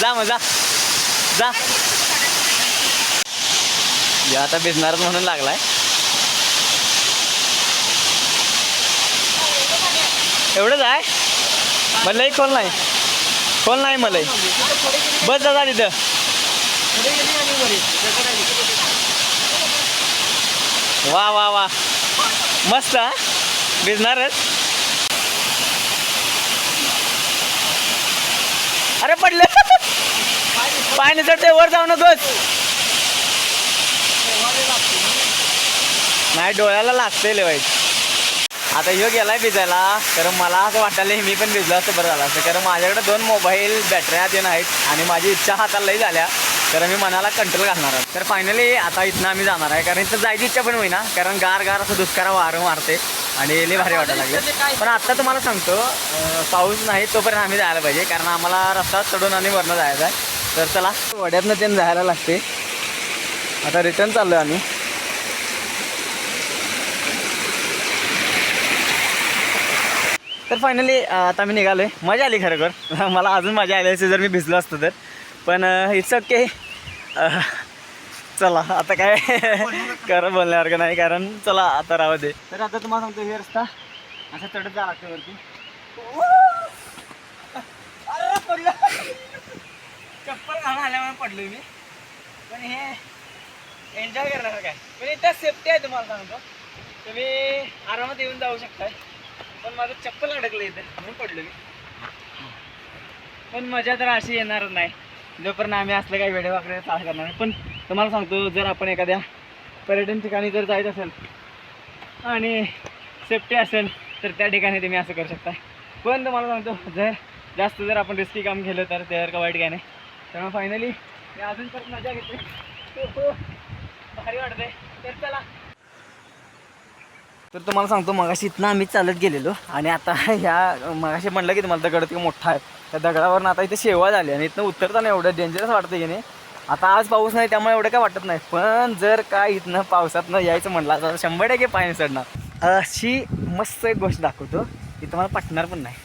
जा मग जा जा. या आता भिजणारच म्हणून लागलाय. एवढंच आहे मलाही खोल नाही मलाही. बस दादा तिथं. वा वा वा मस्त. भिजणारच. अरे पडले पाणी चढते वर जाऊ नकोस. नाही डोळ्याला लागते लय वाईट. आता ह्यो गेलाय भिजायला. कारण मला असं वाटायला मी पण भिजलो असतं बरं झालं असतं. कारण माझ्याकडे 2 मोबाईल बॅटऱ्या ते नाहीत आणि माझी इच्छा हातालाही झाल्या. तर मी मनाला कंट्रोल घालणार आहे. तर फायनली आता इथनं आम्ही जाणार आहे. कारण इथं जायची इच्छा पण होईना. कारण गार असं दुष्काळ वारं मारते आणि लई भारी वाटायला लागले. पण आत्ता तुम्हाला सांगतो पाऊस नाही तोपर्यंत आम्ही जायला पाहिजे. कारण आम्हाला रस्ता चढून आणि वरनं जायचं आहे. तर चला वड्यातनं त्यांनी जायला लागते. आता रिटर्न चाललो आहे आम्ही. तर फायनली आता मी निघालो आहे. मजा आली खरोखर. मला अजून मजा आली असते जर मी भिजलो असतो तर. पण इट्स ओके. चला आता काय खरं बोलण्यासारखं नाही. कारण चला आता राहू दे. तर आता तुम्हाला सांगतो हे रस्ता असं चढत जा लागतं वरती. चप्पल घालून आल्यामुळे पडलो मी. पण हे एन्जॉय करणार काय. पण इथं सेफ्टी आहे तुम्हाला सांगतो. तुम्ही आरामात येऊन जाऊ शकताय. पण माझं चप्पल अडकलं इथं म्हणून पडलो मी. पण मजा तर अशी येणारच नाही जोपर्यंत आम्ही असलं काही वेडे वाकडे चाल करणार नाही. पण तुम्हाला सांगतो जर आपण एखाद्या पर्यटन ठिकाणी जर जायचं असेल आणि सेफ्टी असेल तर त्या ठिकाणी तुम्ही असं करू शकता. पण तुम्हाला सांगतो जास्त जर आपण रिस्की काम केलं तर त्यावर का वाईट काय नाही. त्यामुळे फायनली मी अजून परत मजा घेते. भारी वाटते. तर चला. तर तुम्हाला सांगतो मगाशी इथनं आम्ही चालत गेलेलो आणि आता ह्या मगाशी म्हणलं की तुम्हाला दगड किंवा मोठा आहे त्या दगडावरून आता इथे शेवा झाली आणि इथनं उतरताना एवढं डेंजरस वाटतं की नाही. आता आज पाऊस नाही त्यामुळे एवढं काय वाटत नाही. पण जर काय इथनं पावसातनं यायचं म्हटलं तर 100% पाणी चढणार. अशी मस्त एक गोष्ट दाखवतो की तुम्हाला पटणार पण नाही.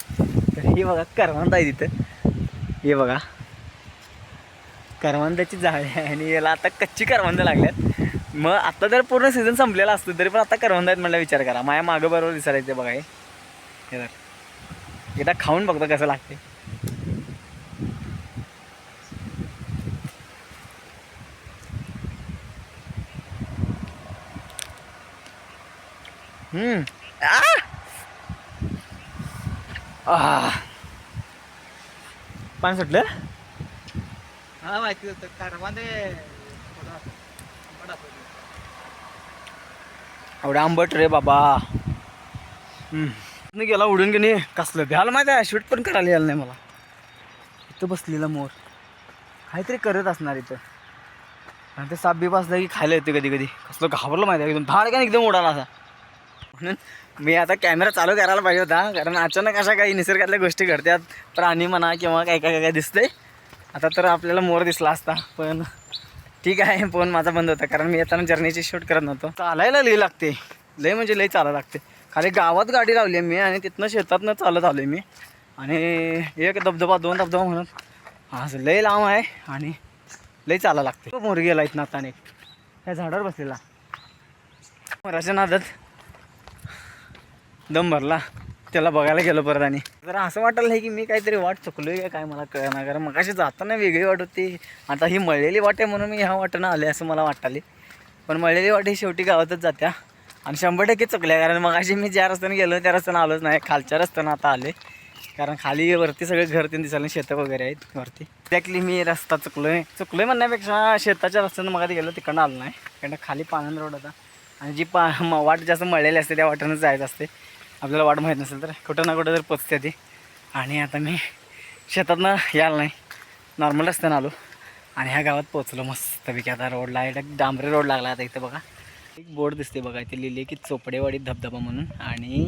तर ही बघा करवंद आहे तिथं. हे बघा करवंदाची झाड आहे आणि याला आता कच्ची करवंद लागल्यात. मग आता जर पूर्ण सीझन संपलेला असतो तरी पण आता करवंद आहेत म्हणलं विचार करा. माझ्या मागं बरोबर दिसायचं बघा. हे तर एकदा खाऊन बघतो कसं लागते. पाणी सुटलं. हा माहिती होतं करवंद एवढं आंबट रे बाबा. गेला उडून की नाही कसलं भ्याला माहिती आहे. शूट पण करायला यायला नाही मला. इथं बसलेला मोर काहीतरी करत असणार इथं. आणि ते साप बीप असलं की खायला येते कधी कधी. कसलं घाबरलं माहिती आहे एकदम धाड का एकदम उडाला असा. म्हणून मी आता कॅमेरा चालू करायला पाहिजे होता. कारण अचानक अशा काही निसर्गातल्या गोष्टी घडतात. प्राणी म्हणा किंवा काय काय काय दिसतंय. आता तर आपल्याला मोर दिसला असता पण ठीक आहे. फोन माझा बंद होता कारण मी येताना जर्नीची शूट करत नव्हतो. चालायला लई लागते. लई म्हणजे लई चालायला लागते. खाली गावात गाडी लावली आहे मी आणि तिथनं शेतातनं चालत आलो आहे मी. आणि एक धबधबा 2 धबधबा म्हणून असं लई लांब आहे आणि लई चालायला लागते. मोर गेला इथं आता एक त्या झाडावर बसलेला. मोराच्या नादात दम भरला. त्याला बघायला गेलो परत आणि जरा असं वाटायला आहे की मी काहीतरी वाट चुकलो आहे काय मला कळणार. कारण मग अशी जाताना वेगळी वाट होती. आता ही मळलेली वाट आहे म्हणून मी ह्या वाटेनं आले असं मला वाटाले. पण मळलेली वाट ही शेवटी गावातच जात्या आणि 100% चुकल्या. कारण मग अशी मी ज्या रस्त्याने गेलो त्या रस्त्यानं आलोच नाही. खालच्या रस्त्यानं आता आले कारण खाली वरती सगळे घर ते दिसायला शेतं वगैरे आहेत वरती. एक्झॅक्टली मी रस्ता चुकलोय म्हणण्यापेक्षा शेताच्या रस्त्यानं मग गेलो तिकडनं आलो नाही. कारण खाली पानंद रोड होता आणि जी वाट जास्त मळलेली असते त्या वाटेनंच जायचं असते. आपल्याला वाट माहीत नसेल तर कुठं ना कुठं तर पोचते ती. आणि आता मी शेतातनं यायला नाही नॉर्मल रस्त्यानं आलो आणि ह्या गावात पोचलो मस्तपैकी. आता रोडला एक डांबरी रोड लागला. आता इथं बघा एक बोर्ड दिसते बघा. इथे लिहिले की चोपडेवाडी धबधबा म्हणून. आणि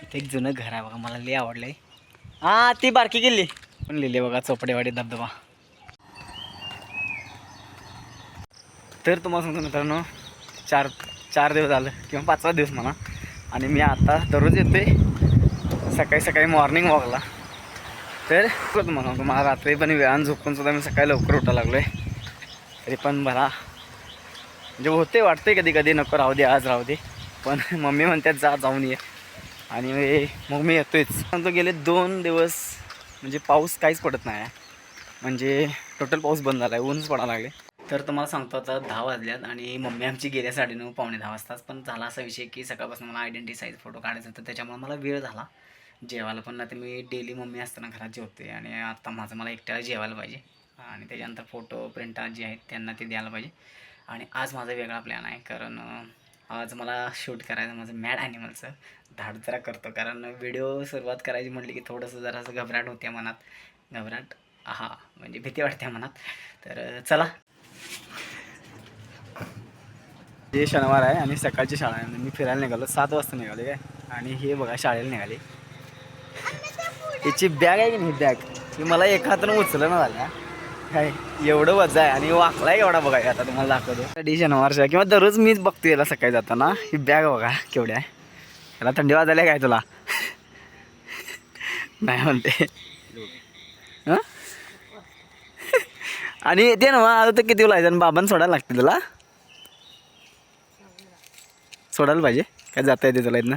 इथे एक जुनं घर आहे बघा. मला लई आवडलं आहे. हां ती बारकी किल्ली पण लिहिले बघा चोपडेवाडी धबधबा. तर तुम्हाला सांगतो मित्रांनो 4 दिवस झालं किंवा 5वा दिवस म्हणा. आणि मी आता दररोज येते सकाळी सकाळी मॉर्निंग वॉकला. तर तुम्हाला रात्री पण वेळानं झोपून सुद्धा मी सकाळी लवकर उठायला लागलो आहे. तरी पण मला म्हणजे होते वाटते कधी कधी नको राहू दे आज राहू दे, पण मम्मी म्हणतात जाऊन ये आणि मग मी येतोच. तो गेले 2 दिवस म्हणजे पाऊस काहीच पडत नाही, म्हणजे टोटल पाऊस बंद झाला आहे, ऊनच पडायला लागले. तर तुम्हाला सांगतो आता 10 वाजल्यात आणि मम्मी आमची गेल्या 9:30 पावणे 10 वाजताच. पण झाला असा विषय की सकाळपासून मला आयडेंटिटी साईज फोटो काढायचा होता, त्याच्यामुळे मला वेळ झाला जेवायला. पण आता मी डेली मम्मी असताना घरात जेवते आणि आता मला एकट्याला जेवायला पाहिजे आणि त्याच्यानंतर फोटो प्रिंट जे आहेत त्यांना ते द्यायला पाहिजे. आणि आज माझा वेगळा प्लॅन आहे, कारण आज मला शूट करायचं माझं मॅड ॲनिमलचं. धाड जरा करतो, कारण व्हिडिओ सुरुवात करायची म्हटली की थोडंसं जरासं घबराट होते मनात. घबराट म्हणजे भीती वाटते मनात. तर चला, हे शनिवार आहे आणि सकाळची शाळा आहे. मी फिरायला निघालो 7 वाजता निघाले काय. आणि हे बघा शाळेला निघाले. याची बॅग आहे की नाही, बॅग ही मला एका हातानं उचलं ना झाल्या काय, एवढं वजा आहे आणि वाकलाय एवढा बघा. आता तुम्हाला दाखवतो डी शनिवारच्या किंवा दररोज मीच बघतो याला सकाळी जाताना. ही बॅग बघा केवढी आहे. याला थंडी वाजायला काय तुला नाही म्हणते. हां आणि ते ना आता तर किती लायचं आणि बाबांना सोडायला लागते तुला, सोडायला पाहिजे काय, जाता येते तुला इथनं,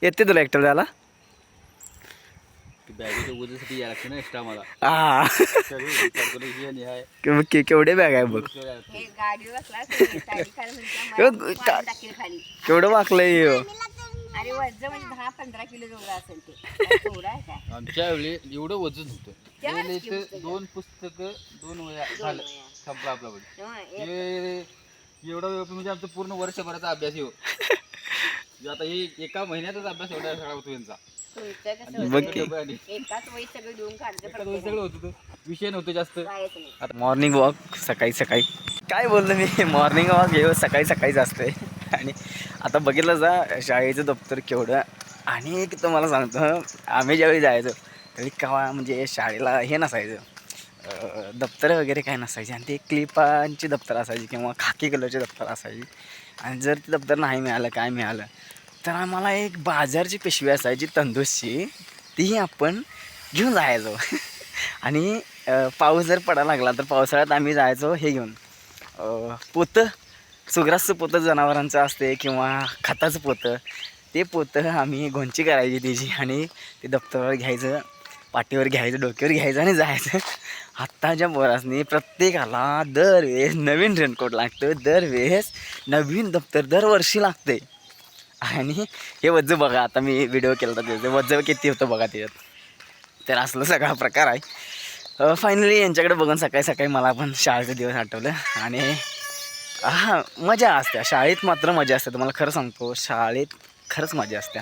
येते तुला एकटं जायला. केवढे बॅग आहे बघ, केवढं वाकलंय. आमच्या वेळी एवढं वजन होतं, 2 पुस्तकं 2 वह्या झालं संपला आपला वजन. एवढा म्हणजे आमचं पूर्ण वर्षभराचा अभ्यास येऊ. आता हे एका महिन्यातच अभ्यास एवढा सगळा होतो यांचा. सगळं होतं, विषय नव्हतं जास्त. आता मॉर्निंग वॉक सकाळी सकाळी काय बोललो मी, मॉर्निंग वॉक हे सकाळी सकाळीच असते. आणि आता बघितलं जा शाळेचं दप्तर केवढं. आणि एक तुम्हाला सांगतो, आम्ही ज्यावेळी जायचो त्यावेळी केव्हा म्हणजे शाळेला हे नसायचं, दप्तर वगैरे काय नसायचे. आणि ते क्लिपांची दप्तर असायची किंवा खाकी कलरचे दप्तर असायची. आणि जर ते दप्तर नाही मिळालं काय मिळालं तर आम्हाला एक बाजारची पिशवी असायची तंदूसची, ती आपण घेऊन जायचो. आणि पाऊस जर पडायला लागला तर पावसाळ्यात आम्ही जायचो हे घेऊन, पोतं, सुग्रासचं पोतं जनावरांचं असते किंवा खताचं पोतं. ते पोतं आम्ही घोंची करायची त्याची आणि ते दप्तरावर घ्यायचं, पाठीवर घ्यायचं, डोक्यावर घ्यायचं आणि जायचं. आत्ताच्या पोरासनी प्रत्येकाला दरवेळेस नवीन रेनकोट लागतं, दरवेळेस नवीन दप्तर दरवर्षी लागते. आणि हे वज्ज बघा, आता मी व्हिडिओ केला होता त्याचं वज्ज किती होतं बघा त्याच्यात. तर असलं सगळा प्रकार आहे. फायनली यांच्याकडे बघून सकाळी सकाळी मला पण शाळेचा दिवस आठवलं. आणि मजा असते शाळेत, मात्र मजा असते. तुम्हाला खरं सांगतो शाळेत खरंच मजा असते.